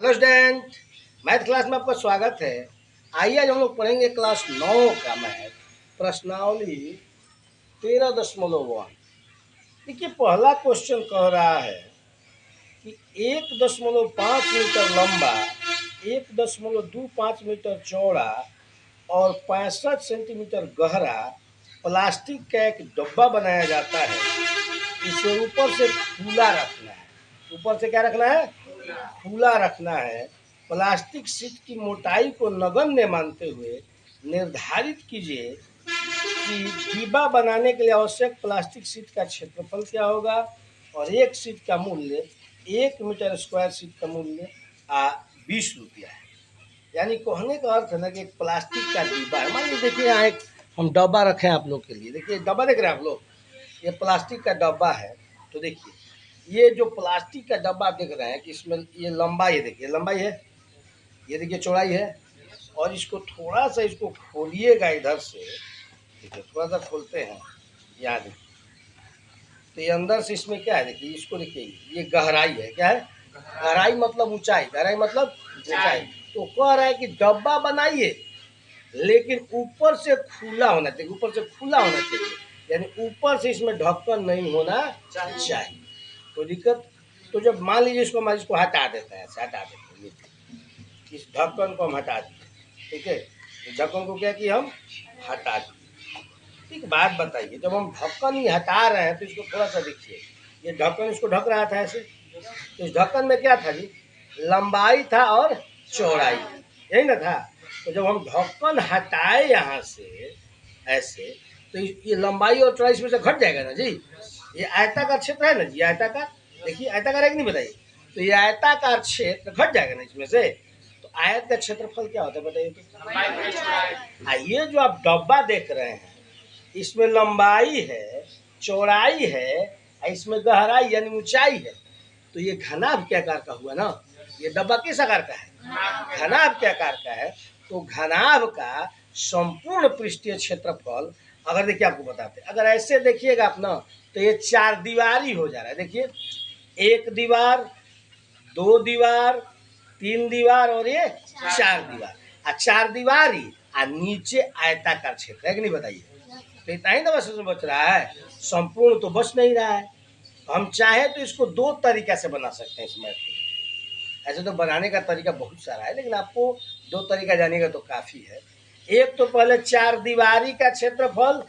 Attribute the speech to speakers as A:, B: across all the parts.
A: Hello student, math class में आपका स्वागत है। आइए आज हम लोग पढ़ेंगे क्लास 9 का मैथ प्रश्नावली 13.1। देखिए पहला क्वेश्चन कह रहा है कि 1.5 मीटर लंबा, 1.25 मीटर चौड़ा और 65 सेंटीमीटर गहरा प्लास्टिक का एक डब्बा बनाया जाता है। इसे ऊपर से खुला रखना है। ऊपर से क्या रखना है? खुला रखना है। प्लास्टिक शीट की मोटाई को नगण्य मानते हुए निर्धारित कीजिए कि डिब्बा बनाने के लिए आवश्यक प्लास्टिक शीट का क्षेत्रफल क्या होगा और एक शीट का मूल्य 1 मीटर स्क्वायर शीट का मूल्य 20 रुपया है। यानी कहने का अर्थ है ना कि एक प्लास्टिक का डिब्बा है। मान लीजिए देखिए यहाँ एक हम डब्बा रखे हैं आप लोग के लिए। देखिए डब्बा देख रहे हैं आप लोग, ये प्लास्टिक का डब्बा है। तो देखिए ये जो प्लास्टिक का डब्बा आप देख रहे हैं कि इसमें ये लंबाई है, देखिए लंबाई है, ये देखिए चौड़ाई है। और इसको थोड़ा सा इसको खोलिएगा इधर से, ठीक है, थोड़ा सा खोलते हैं, यहाँ देखिए तो ये अंदर से इसमें क्या है, देखिए इसको देखिए ये गहराई है। क्या है? गहराई मतलब ऊंचाई, गहराई मतलब ऊंचाई। तो कह रहा है कि डब्बा बनाइए लेकिन ऊपर से खुला होना चाहिए, ऊपर से खुला होना चाहिए, यानी ऊपर से इसमें ढक्कन नहीं होना चाहिए। कोई दिक्कत? तो जब मान लीजिए इसको हटा देते हैं, ऐसे हटा देते हैं, इस ढक्कन को हम हटा दिए, ठीक है, इस ढक्कन को क्या किया हम हटा दिए। ठीक, बात बताइए, जब हम ढक्कन ही हटा रहे हैं तो इसको थोड़ा सा देखिए, ये ढक्कन इसको ढक रहा था ऐसे, तो इस ढक्कन में क्या था जी? लंबाई था और चौड़ाई, यही ना था। तो जब हम ढक्कन हटाए यहाँ से ऐसे, तो ये लंबाई और चौड़ाई इसमें से घट जाएगा ना जी। ये आयताकार क्षेत्र है ना जी, आयताकार, देखिए आयताकार है कि नहीं बताइए। तो ये आयताकार क्षेत्र घट जाएगा ना इसमें से। तो आयत का क्षेत्रफल क्या होता है बताइए तो? ये जो आप डब्बा देख रहे हैं इसमें लंबाई है, चौड़ाई है, इसमें गहराई यानी ऊंचाई है। तो ये घनाभ के आकार का हुआ ना। ये डब्बा किस आकार का है? घनाभ के आकार का है। तो घनाभ का संपूर्ण पृष्ठीय क्षेत्रफल, अगर देखिए आपको बताते, अगर ऐसे देखिएगा आप ना, तो ये 4 दीवारी हो जा रहा है। देखिए 1 दीवार, 2 दीवार, 3 दीवार और ये 4 दीवार। 4 दीवारी नीचे आयताकार क्षेत्र है कि नहीं बताइए। तो इतना ही ना बस उसमें बच रहा है, संपूर्ण तो बच नहीं रहा है। हम चाहे तो इसको 2 तरीका से बना सकते हैं इस मैथ को। ऐसे तो बनाने का तरीका बहुत सारा है, लेकिन आपको 2 तरीका जानेगा तो काफ़ी है। एक तो पहले 4 दीवारी का क्षेत्रफल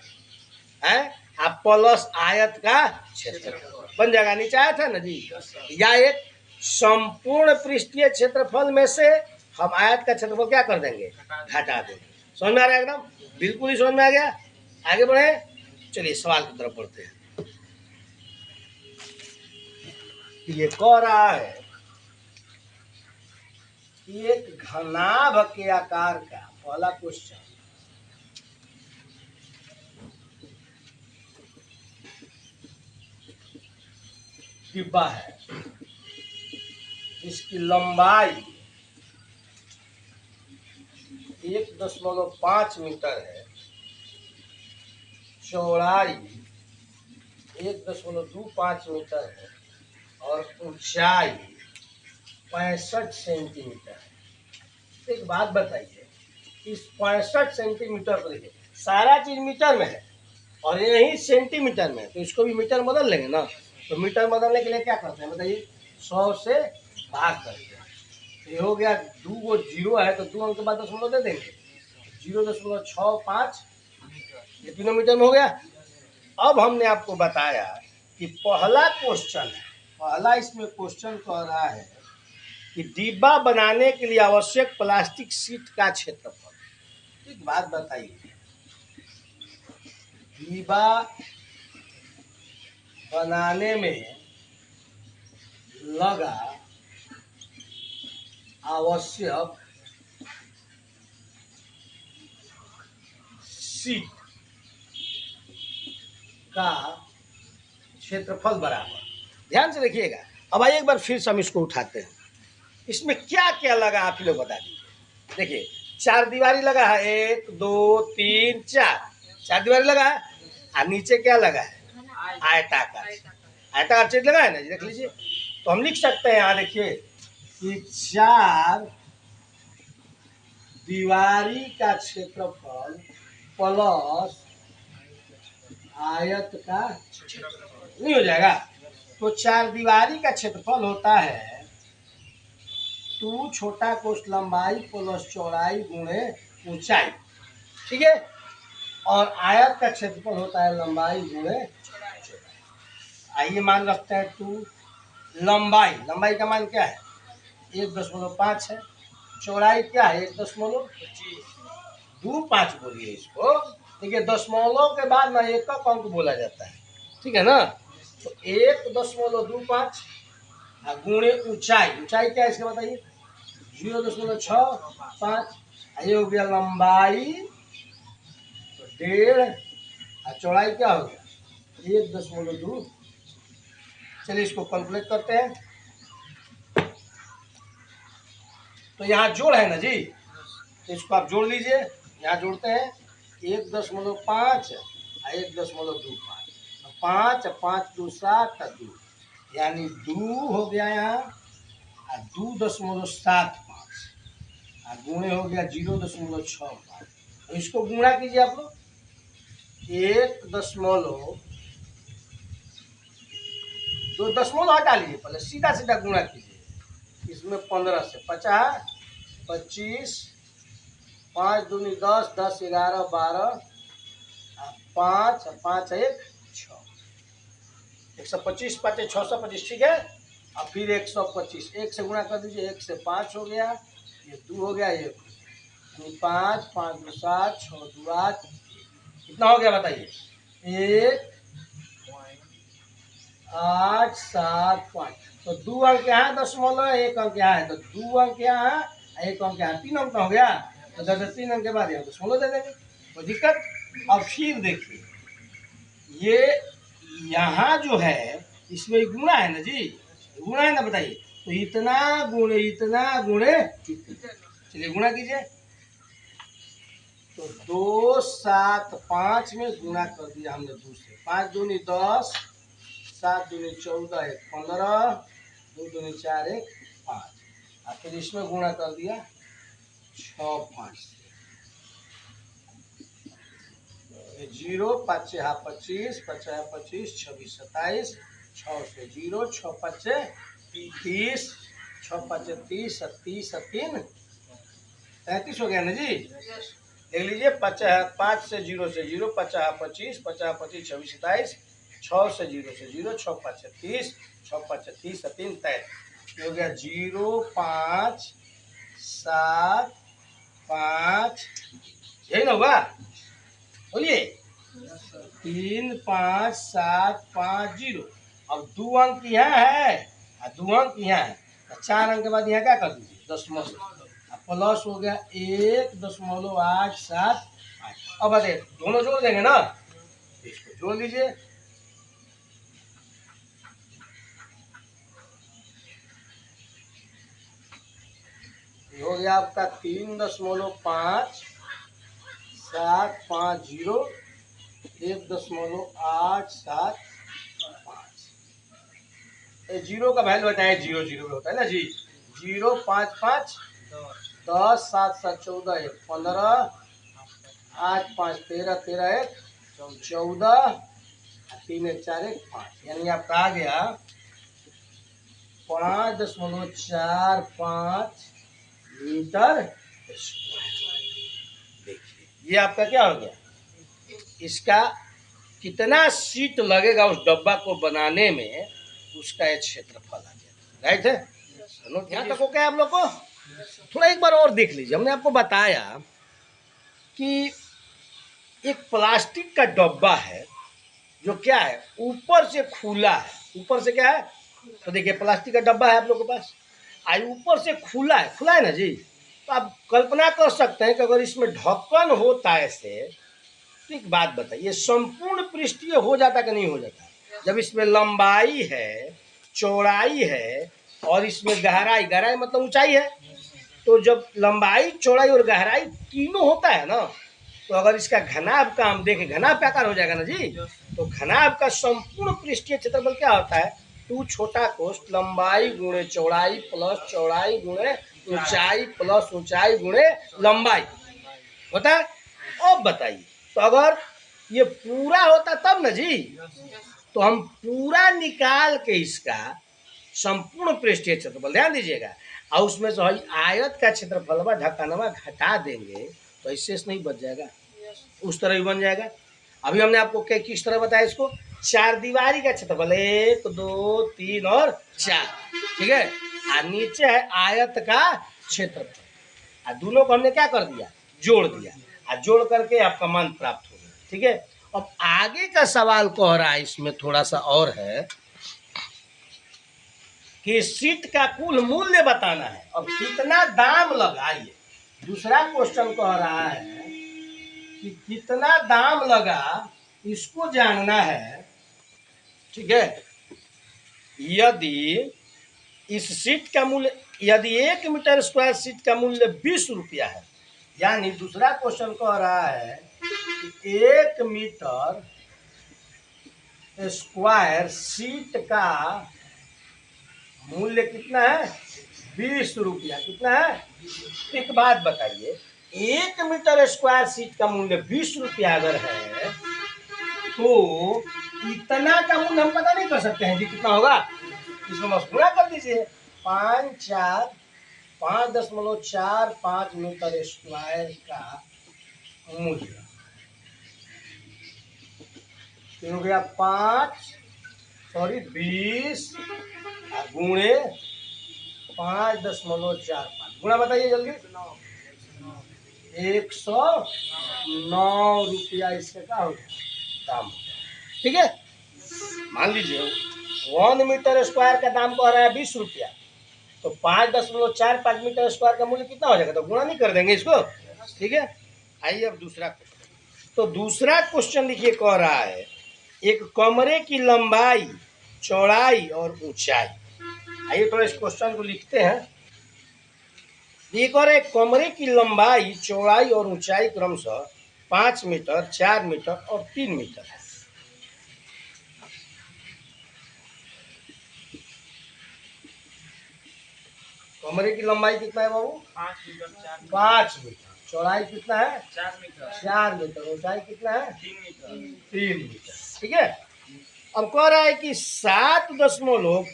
A: है, आप प्लस आयत का क्षेत्रफल बन जाएगा, नीचे आया था ना जी। या एक संपूर्ण पृष्ठीय क्षेत्रफल में से हम आयत का क्षेत्रफल क्या कर देंगे? घटा देंगे। समझ में आ रहा है एकदम? बिल्कुल ही समझ में आ गया। आगे बढ़े, चलिए सवाल की तरफ बढ़ते हैं। ये कह रहा है कि एक घनाभ के आकार का, पहला क्वेश्चन, डिब्बा है जिसकी लंबाई 1.5 मीटर है, चौड़ाई 1.25 मीटर है और ऊंचाई 65 सेंटीमीटर है। एक बात बताइए, इस 65 सेंटीमीटर को देखिए, सारा चीज मीटर में है और यही सेंटीमीटर में है, तो इसको भी मीटर बदल लेंगे ना। तो मीटर बदलने के लिए क्या करते हैं बताइए? 100 से भाग करते हैं। तो ये हो गया, 2 गो जीरो है तो 2 अंक के बाद दशमलव दे देंगे, 0.65, ये तीनों मीटर में हो गया। अब हमने आपको बताया कि पहला क्वेश्चन है, पहला इसमें क्वेश्चन कह रहा है कि डिब्बा बनाने के लिए आवश्यक प्लास्टिक शीट का क्षेत्रफल। एक बात बताइए, डिब्बा बनाने में लगा आवश्यक शीट का क्षेत्रफल बराबर, ध्यान से देखिएगा। अब आइए एक बार फिर से हम इसको उठाते हैं। इसमें क्या क्या लगा आप लोग बता दीजिए। देखिए 4 दीवारी लगा है, 1 2 3 4, 4 दीवारी लगा है और नीचे क्या लगा है? आयताकार, आयताकार क्षेत्र लगा है ना जी, देख लीजिए। तो हम लिख सकते हैं यहाँ देखिए कि 4 दीवारी का क्षेत्रफल प्लस आयत का नहीं हो जाएगा। तो 4 दीवारी का क्षेत्रफल होता है 2 छोटा कोष्ठ लंबाई प्लस चौड़ाई गुणे ऊंचाई, ठीक है। और आयत का क्षेत्रफल होता है लंबाई गुणे चौड़ाई। आइए मान रखते हैं 2 लंबाई का मान क्या है 1.5 है। चौड़ाई क्या है 1.25 बोलिए इसको, ठीक है। दशमलव के बाद ना एकक अंक बोला जाता है, ठीक है ना। तो 1.25 गुणे ऊंचाई क्या है इसका बताइए 0.65। ये हो गया लंबाई, तो 1.5 और चौड़ाई क्या हो गया 1.2। चलिए इसको कैलकुलेट करते हैं। तो यहाँ जोड़ है ना जी, तो इसको आप जोड़ लीजिए। यहाँ जोड़ते हैं 1.5 और 1.25, 5 और 5 2 7 और 2, यानी 2 हो गया यहाँ और 2.75 और गुणे हो गया 0.65। तो इसको गुणा कीजिए आप लोग 1.2 हटा लीजिए, पहले सीधा सीधा गुणा कीजिए। इसमें 15 से 50 25 5 दूनी 10 10 11 12 5 5 1 6 125 5 625, ठीक है। और फिर 125 1 से गुणा कर दीजिए, 1 से 5 हो गया, ये 2 हो गया, ये 5 5 2 7 6 2 8, कितना हो गया बताइए 1 8 7 5। तो 2 अंक यहाँ है दशमलव, 1 अंक यहाँ है, तो 2 अंक यहाँ है, 1 अंक यहाँ, 3 अंक हो गया। तो 3 अंक के बाद यहाँ दशमलव दे देंगे, कोई दिक्कत। अब फिर देखिए ये यहाँ जो है इसमें गुणा है ना जी, गुणा है ना बताइए। तो इतना गुणे चलिए गुणा कीजिए। तो 2 7 5 में गुणा कर दिया हमने 2 से, 5 दूनी 10 7 दूनी 14 1 15 2 दूनी 4 1 5, और फिर इसमें गुणा कर दिया 6 5 से। 0 5 6 25 5 25 26 27 6 से 0 6 5 30 6 5 30 30 3 33 हो गया ना जी। देख लीजिए 5 से 0 5 25 5 25 26 27 6 से 0 6 5 30 6 5 30 3 33 हो गया 0 5 7 5, यही ना हुआ बोलिए 3 5 7 5 0। अब 2 अंक यहाँ है और 2 अंक यहाँ है, तो 4 अंक के बाद यहाँ क्या कर दीजिए दशमलव, प्लस हो गया 1.875। अब बताइए दोनों जोड़ देंगे ना, इसको जोड़ लीजिए। हो गया आपका 3.570 1.875। जीरो का वैल्यू बताए 0 0 में होता है ना जी। 0 5 5 10 7 7 14 1 15 8 5 13 13 1 14 3 1 4 1 5, यानी आपका आ गया 5.45 मीटर। देखिए ये आपका क्या हो गया, इसका कितना सीट लगेगा उस डब्बा को बनाने में, उसका एक क्षेत्रफल आ गया। राइट है, यहाँ तक हो क्या आप लोग को। थोड़ा एक बार और देख लीजिए, हमने आपको बताया कि एक प्लास्टिक का डब्बा है जो क्या है ऊपर से खुला है, ऊपर से क्या है, तो देखिए प्लास्टिक का डब्बा है आप लोग के पास, आई ऊपर से खुला है ना जी। तो आप कल्पना कर सकते हैं कि अगर इसमें ढक्कन होता है ऐसे, तो एक बात बताइए संपूर्ण पृष्ठीय हो जाता कि नहीं हो जाता। जब इसमें लंबाई है, चौड़ाई है और इसमें गहराई मतलब ऊंचाई है, तो जब लंबाई चौड़ाई और गहराई तीनों होता है ना, तो अगर इसका घनाभ का हम देखें, घनाभ का आकार हो जाएगा ना जी। तो घनाभ का संपूर्ण पृष्ठीय क्षेत्रफल क्या होता है टू छोटा कोष्ठ लंबाई गुणे चौड़ाई प्लस चौड़ाई गुणे ऊंचाई प्लस ऊंचाई गुणे लंबाई होता है। अब बताइए, तो अगर ये पूरा होता तब ना जी, तो हम पूरा निकाल के इसका संपूर्ण पृष्ठीय क्षेत्रफल ध्यान दीजिएगा, और उसमें जो है आयत का क्षेत्रफल ढक्कनवा घटा देंगे तो इससे नहीं बच जाएगा, उस तरह भी बन जाएगा। अभी हमने आपको क्या किस तरह बताया इसको, चार दीवारी का क्षेत्रफल 1 2 3 और 4, ठीक है, और नीचे है आयत का क्षेत्रफल, दोनों को हमने क्या कर दिया, जोड़ दिया, और जोड़ करके आपका मान प्राप्त हो गया, ठीक है। अब आगे का सवाल कह रहा है, इसमें थोड़ा सा और है कि सीट का कुल मूल्य बताना है, अब कितना दाम लगा, आइए दूसरा क्वेश्चन कह रहा है कि कितना दाम लगा इसको जानना है, ठीक है। यदि इस सीट का मूल्य, यदि 1 मीटर स्क्वायर सीट का मूल्य 20 रुपया है, यानी दूसरा क्वेश्चन कह रहा है कि 1 मीटर स्क्वायर सीट का मूल्य कितना है, 20 रुपया, कितना है। एक बात बताइए, 1 मीटर स्क्वायर सीट का मूल्य 20 रुपया अगर है तो इतना का मूल्य हम पता नहीं कर सकते हैं जी कितना होगा, इसमें बस गुणा कर दीजिए, 5.45 मीटर स्क्वायर का मूल्य हो गया 20 गुणे 5.45 गुणा बताइए जल्दी, 109 रुपया इससे का हो दाम, ठीक है। मान लीजिए 1 मीटर स्क्वायर का दाम कह रहा है 20 रुपया, तो 5.45 मीटर स्क्वायर का मूल्य कितना हो जाएगा, तो गुणा नहीं कर देंगे इसको, ठीक है। आइए अब दूसरा क्वेश्चन, तो दूसरा क्वेश्चन देखिए कह रहा है एक कमरे की लंबाई चौड़ाई और ऊंचाई, आइए थोड़ा इस क्वेश्चन को लिखते हैं। एक और एक कमरे की लंबाई चौड़ाई और ऊंचाई क्रमशः 5 मीटर 4 मीटर और 3 मीटर है। कमरे की लंबाई कितना है बाबू, 5 मीटर, चौड़ाई कितना है 4 मीटर, ऊंचाई कितना है 3 मीटर, ठीक है। अब कह रहा है कि 7.50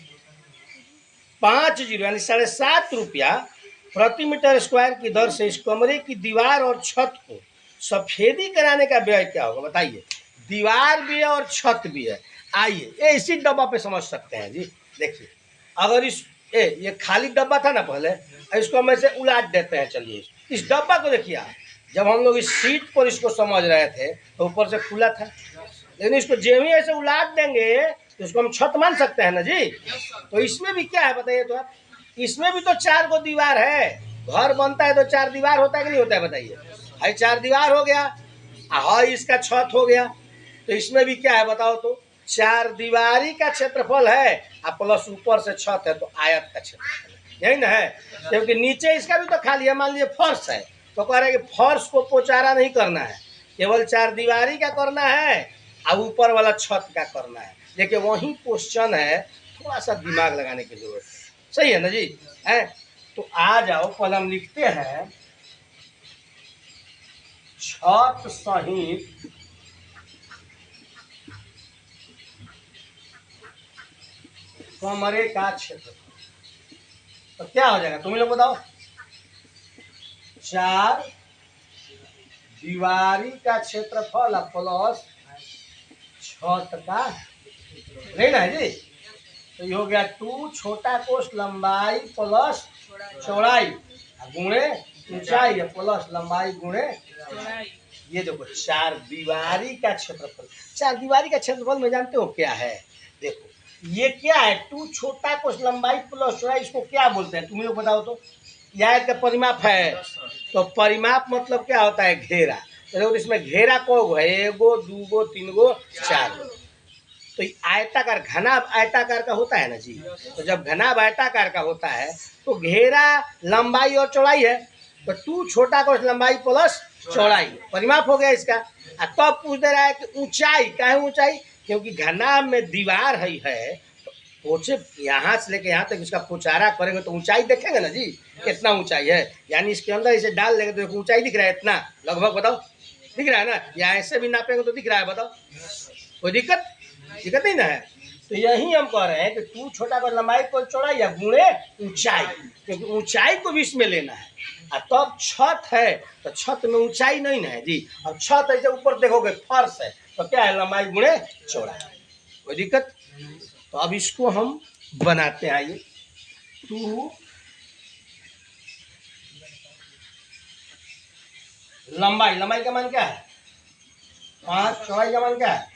A: यानी 7.5 रुपया प्रति मीटर स्क्वायर की दर से इस कमरे की दीवार और छत को सफेदी कराने का व्यय क्या होगा, बताइए। दीवार भी है और छत भी है, आइए ये इसी डब्बा पे समझ सकते हैं जी। देखिए अगर ये खाली डब्बा था ना पहले, इसको हम ऐसे उलाट देते हैं, चलिए इस डब्बा को देखिए आप, जब हम लोग इस सीट पर इसको समझ रहे थे तो ऊपर से खुला था, लेकिन इसको जेम ही ऐसे उलाट देंगे तो इसको हम छत मान सकते हैं ना जी। तो इसमें भी क्या है बताइए, तो आप इसमें भी तो 4 को दीवार है, घर बनता है तो 4 दीवार होता है कि नहीं होता है, बताइए। भाई 4 दीवार हो गया, हाई इसका छत हो गया, तो इसमें भी क्या है बताओ, तो 4 दीवारी का क्षेत्रफल है और प्लस ऊपर से छत है, तो आयत का क्षेत्रफल है, यही ना है। क्योंकि नीचे इसका भी तो खाली है, मान लीजिए फर्श है, तो कह रहे हैं कि फर्श को पोचारा नहीं करना है, केवल 4 दीवारी का करना है और ऊपर वाला छत का करना है। देखिए वही क्वेश्चन है, थोड़ा सा दिमाग लगाने की जरूरत है, सही है ना जी, है। तो आ जाओ पहले हम लिखते हैं छत सहित कमरे का क्षेत्रफल, तो क्या हो जाएगा तुम लोग बताओ, 4 दीवारी का क्षेत्रफल प्लस छत का, नहीं ना है जी। तो ये हो गया 2 छोटा कोष लंबाई प्लस चौड़ाई गुणे ऊंचाई प्लस लंबाई गुणे, ये देखो 4 दीवारी का क्षेत्रफल, 4 दीवारी का क्षेत्रफल में जानते हो क्या है, देखो ये क्या है, 2 छोटा कोष लंबाई प्लस चौड़ाई, इसको क्या बोलते हैं तुम लोग बताओ तो। यह का परिमाप है, तो परिमाप मतलब क्या होता है, घेरा, तो इसमें घेरा को है 1 2 3 4, तो आयताकार घनाभ आयताकार का होता है ना जी। तो जब घनाभ आयताकार का होता है तो घेरा लंबाई और चौड़ाई है, तो 2 छोटा कोष लंबाई प्लस चौड़ाई परिमाप हो गया इसका। तब तो पूछ दे रहा है कि ऊंचाई, क्या है ऊंचाई, क्योंकि घनाभ में दीवार है तो पोचे यहाँ से लेके यहाँ तक इसका पोचारा करेंगे तो ऊंचाई देखेंगे ना जी, कितना ऊंचाई है। यानी इसके अंदर इसे डाल देंगे तो ऊंचाई दिख रहा है इतना लगभग, बताओ दिख रहा है ना। या ऐसे भी नापेंगे तो दिख रहा है, बताओ कोई दिक्कत दिक्कत नहीं ना है। तो यही हम कह रहे हैं कि तू छोटा कर लंबाई को चौड़ाई या गुणे ऊंचाई, क्योंकि ऊंचाई को भी इसमें लेना है। और तब छत है तो छत में ऊंचाई नहीं ना है जी, और छत ऐसे ऊपर देखोगे फर्श है तो क्या है, लंबाई गुणे चौड़ाई, कोई दिक्कत। तो अब इसको हम बनाते हैं, आइए। टू लंबाई का मान क्या है 5, चौड़ाई का मान क्या है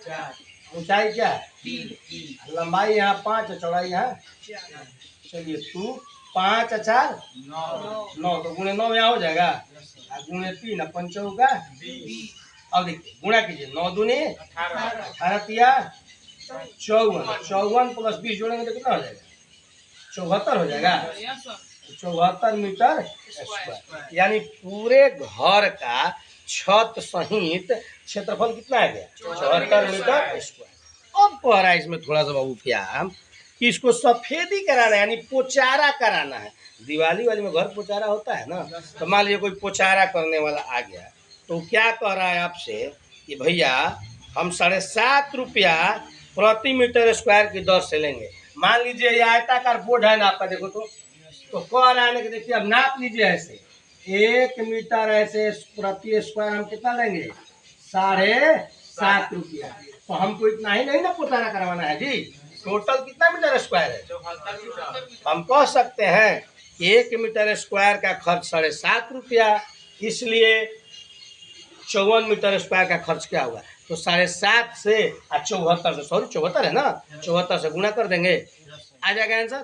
A: 4, ऊंचाई क्या है 3, लंबाई यहाँ 5 है, चौड़ाई यहाँ 4। चलिए 2 5 4 9, तो गुणे 9 यहाँ हो जाएगा, गुणे 3 पंचों का 20। अब देखिए गुणा कीजिए, 9 दूनी 18 तिया 54 प्लस 20 जोड़ेंगे तो कितना हो जाएगा 74 हो जाएगा, 74 मीटर स्क्वायर। यानी पूरे घर का छत सहित क्षेत्रफल कितना आ गया 74 मीटर स्क्वायर। अब कह रहा है इसमें थोड़ा सा बाबू प्याम कि इसको सफेदी कराना है, यानी पोचारा कराना है। दिवाली वाली में घर पोचारा होता है ना, तो मान लीजिए कोई पोचारा करने वाला आ गया तो क्या कह रहा है आपसे कि भैया हम 7.5 रुपया प्रति मीटर स्क्वायर की दर से लेंगे। मान लीजिए ये आयताकार बोर्ड है ना आपका, देखो तो कह रहा है कि देखिए अब नाप लीजिए ऐसे 1 मीटर ऐसे प्रति स्क्वायर हम कितना लेंगे 7.5 रुपया। तो हमको इतना ही नहीं ना पोचारा करवाना है जी, टोटल कितना मीटर स्क्वायर है। हम कह सकते हैं 1 मीटर स्क्वायर का खर्च 7.5 रुपया, इसलिए 54 मीटर स्क्वायर का खर्च क्या हुआ, तो 7.5 से 74 से, सॉरी 74 है ना, 74 से गुणा कर देंगे, आ जाएगा आंसर।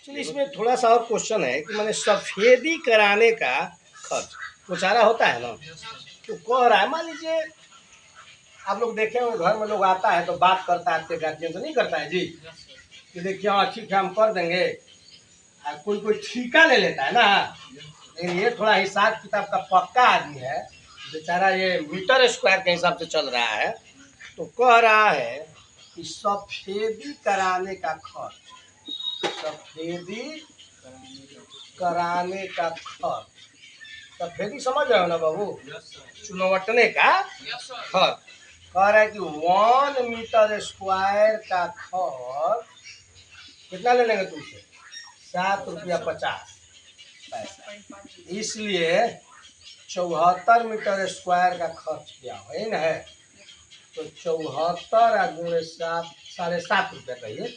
A: चलिए इसमें थोड़ा सा और क्वेश्चन है कि मैंने सफेदी कराने का खर्च पोचारा होता है ना, तो कह रहा है मान लीजिए आप लोग देखे होंगे घर में लोग आता है तो बात करता है आपके गार्जियन से, नहीं करता है जी कि देखिए हाँ ठीक है हम कर देंगे, कोई ठेका ले लेता है ना। लेकिन ये थोड़ा हिसाब किताब का पक्का आदमी है बेचारा, ये मीटर स्क्वायर के हिसाब से चल रहा है, तो कह रहा है कि सफेदी कराने का खर्च, सफेदी कराने का खर्च, सफेदी समझ रहे हो ना बाबू, चुनवटने का खर्च। कह रहा है कि 1 मीटर स्क्वायर का खर्च कितना ले लेंगे तुमसे 7 रुपया 50 पैसा, इसलिए 74 मीटर स्क्वायर का खर्च क्या है ना है, तो 74 गुणे 7 7.5 रुपया कहिए,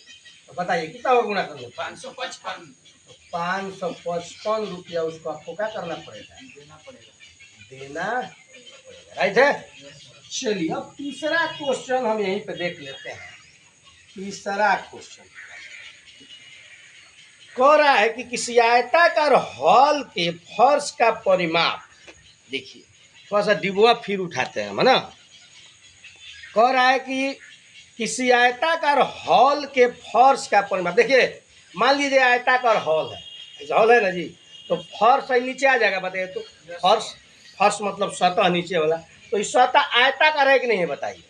A: तो बताइए कितना होगा गुणा करने 555, तो 555 रुपया उसको आपको क्या करना पड़ेगा देना पड़ेगा, राइट है। चलिए अब तीसरा क्वेश्चन हम यहीं पे देख लेते हैं। तीसरा क्वेश्चन कह रहा है कि किसी आयताकार हॉल के फर्श का परिमाप, देखिए थोड़ा सा डिबुआ फिर उठाते हैं हम ना। कह रहा है कि किसी आयताकार हॉल के फर्श का परिमाप, देखिए मान लीजिए आयताकार हॉल है ना जी, तो फर्श नीचे आ जाएगा, बताइए तो फर्श मतलब सतह नीचे वाला, तो इस सतह आयताकार है कि नहीं है बताइए।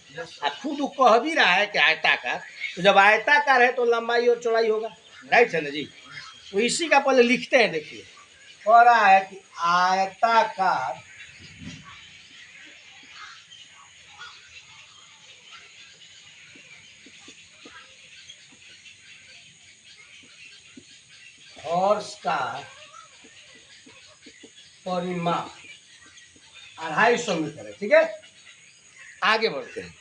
A: खुद कह भी रहा है कि आयताकार, तो जब आयताकार है तो लंबाई और चौड़ाई होगा, राइट है ना जी। तो इसी का पहले लिखते हैं, देखिए कह रहा है कि आयताकार फर्श का परिमाप 250 मीटर है, ठीक है। आगे बढ़ते हैं।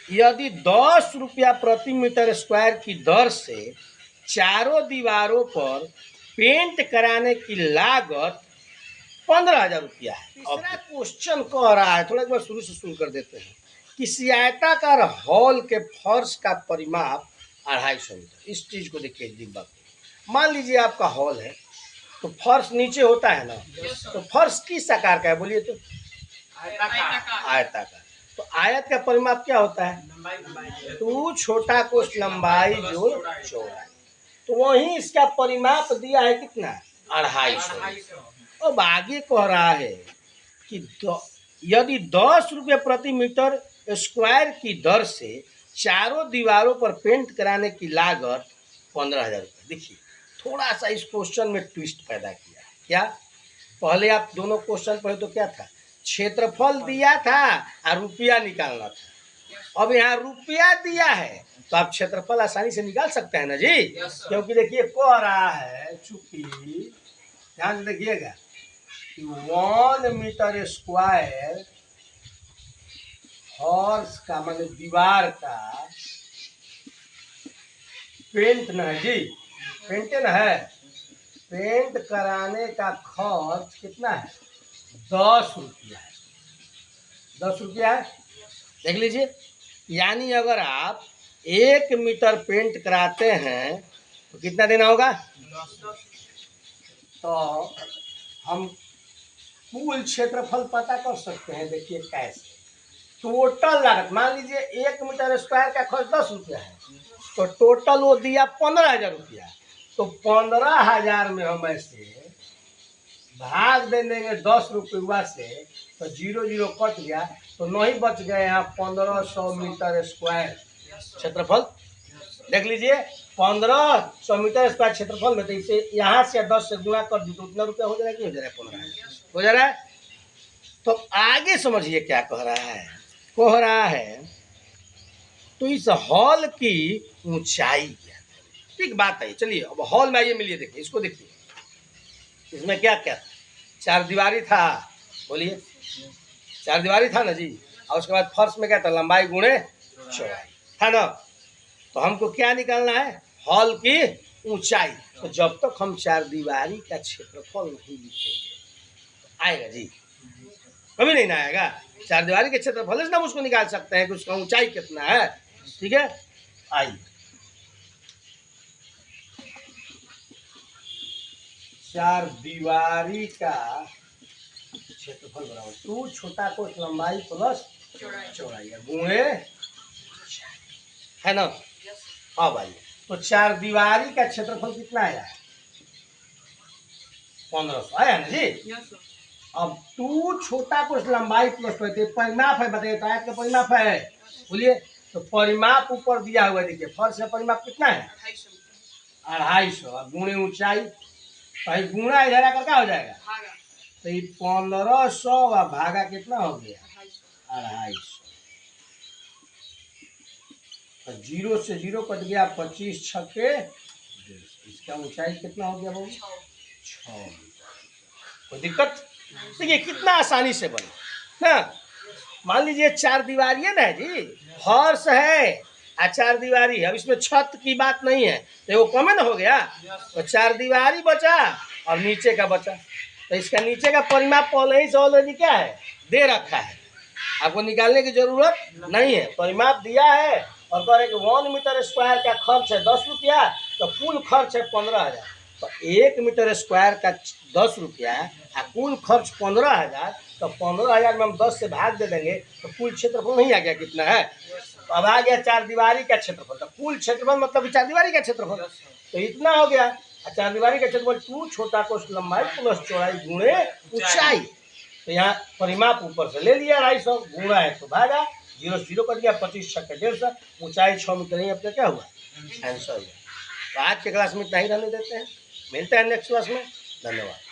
A: यदि 10 रुपया प्रति मीटर स्क्वायर की दर से चारों दीवारों पर पेंट कराने की लागत 15,000 रुपया है। तीसरा क्वेश्चन कह रहा है, थोड़ा एक बार शुरू से शुरू कर देते हैं। किसी आयताकार हॉल के फर्श का परिमाप 250 मीटर। इस चीज को देखिए डिब्बा को, मान लीजिए आपका हॉल है तो फर्श नीचे होता है ना, तो फर्श किस आकार का है बोलिए तो आयताकार। तो आयत का परिमाप क्या होता है 2 छोटा कोष लंबाई जो चौड़ाई, तो वहीं इसका परिमाप दिया है कितना 250। अब आगे कह रहा है कि यदि 10 रुपये प्रति मीटर स्क्वायर की दर से चारों दीवारों पर पेंट कराने की लागत 15,000 रुपये। देखिए थोड़ा सा इस क्वेश्चन में ट्विस्ट पैदा किया। क्या? पहले आप दोनों क्वेश्चन पढ़े तो क्या था, क्षेत्रफल दिया था और रुपया निकालना था। अब यहाँ रुपया दिया है तो आप क्षेत्रफल आसानी से निकाल सकते हैं ना जी। क्योंकि देखिए कह रहा है, चूंकि ध्यान से देखिएगा कि 1 मीटर स्क्वायर हॉर्स का मतलब दीवार का पेंट न है जी, पेंट न है, पेंट कराने का खर्च कितना है, 10 रुपया है। 10 रुपया है, देख लीजिए। यानी अगर आप 1 मीटर पेंट कराते हैं तो कितना देना होगा। तो हम कुल क्षेत्रफल पता कर सकते हैं। देखिए कैसे, टोटल लागत मान लीजिए 1 मीटर स्क्वायर का खर्च 10 रुपया है, तो टोटल वो दिया 15,000 रुपया। तो 15,000 में हम ऐसे भाग दे देंगे 10 रुपया से, तो 0 0 कट गया, तो नहीं बच गए यहाँ 1500 मीटर स्क्वायर क्षेत्रफल। देख लीजिए 1500 मीटर स्क्वायर क्षेत्रफल में, तो इसे यहाँ से 10 से गुणा कर दी तो उतना रुपया हो जाएगा कि हो जा रहा है, 15,000 हो जा रहा है। तो आगे समझिए क्या कह रहा है। कह रहा है तो इस हॉल की ऊंचाई क्या है। ठीक बात है, चलिए अब हॉल में आइए, मिलिए, देखिए इसको, देखिए इसमें क्या क्या था, 4 दीवारी था, बोलिए 4 दीवारी था ना जी। और उसके बाद फर्श में क्या था, लंबाई गुणे चौड़ाई था ना। तो हमको क्या निकालना है, हॉल की ऊंचाई। तो जब तक हम 4 दीवारी का क्षेत्रफल नहीं लिखेंगे तो आएगा जी, कभी नहीं ना आएगा। 4 दीवारी के क्षेत्रफल से हम उसको निकाल सकते हैं कि उसका ऊंचाई कितना है। ठीक है, आइए 4 दीवारी का क्षेत्रफल बराबर 2 छोटा कोस लंबाई प्लस चौड़ाई गुणे है ना। अब आइए, तो 4 दीवारी का क्षेत्रफल कितना आया, 1500 आया ना जी। अब 2 छोटा कोस लंबाई प्लस परिमाप है, बताइए तो आयत का परिमाप है, बोलिए। तो परिमाप ऊपर दिया हुआ है, देखिए फर्श का परिमाप कितना है, 250 गुणे ऊंचाई, भाई गुणा इधर आकर क्या हो जाएगा, तो ये 1500 भागा कितना हो गया, 250। तो 0 से 0 कट गया, 25 छक्के, इसका ऊंचाई कितना हो गया, बहुत 6। कोई दिक्कत देखिए कितना आसानी से बना ना। मान लीजिए 4 दीवारी है ना जी, फर्श है 4 दीवारी है, अब इसमें छत की बात नहीं है, तो वो कम ना हो गया। तो 4 दीवारी बचा और नीचे का बचा, तो इसका नीचे का परिमाप पहले ही से ऑलरेडी क्या है, दे रखा है, आपको निकालने की जरूरत नहीं है। परिमाप दिया है और कह रहे कि 1 मीटर स्क्वायर का खर्च है 10 रुपया, तो कुल खर्च है 15,000। तो 1 मीटर स्क्वायर का 10 रुपया और कुल खर्च 15,000, तो 15,000 में हम 10 से भाग दे देंगे तो कुल क्षेत्रफल नहीं आ गया, कितना है, तो अब आ गया 4 दीवारी का क्षेत्रफल। तो कुल क्षेत्रफल मतलब 4 दीवारी का क्षेत्रफल, तो इतना हो गया। 4 दीवारी का क्षेत्रफल 2 छोटा कोस लंबाई प्लस चौड़ाई गुणे ऊंचाई। तो यहाँ परिमाप ऊपर से ले लिया 250, गुणा है तो भागा, 0 से 0 कट गया, 25 छक्के 150, ऊंचाई 6 मीटर ही अपने क्या हुआ, आंसर हुआ। तो आज के क्लास में इतना ही रहने देते हैं, मिलते हैं नेक्स्ट क्लास में, धन्यवाद।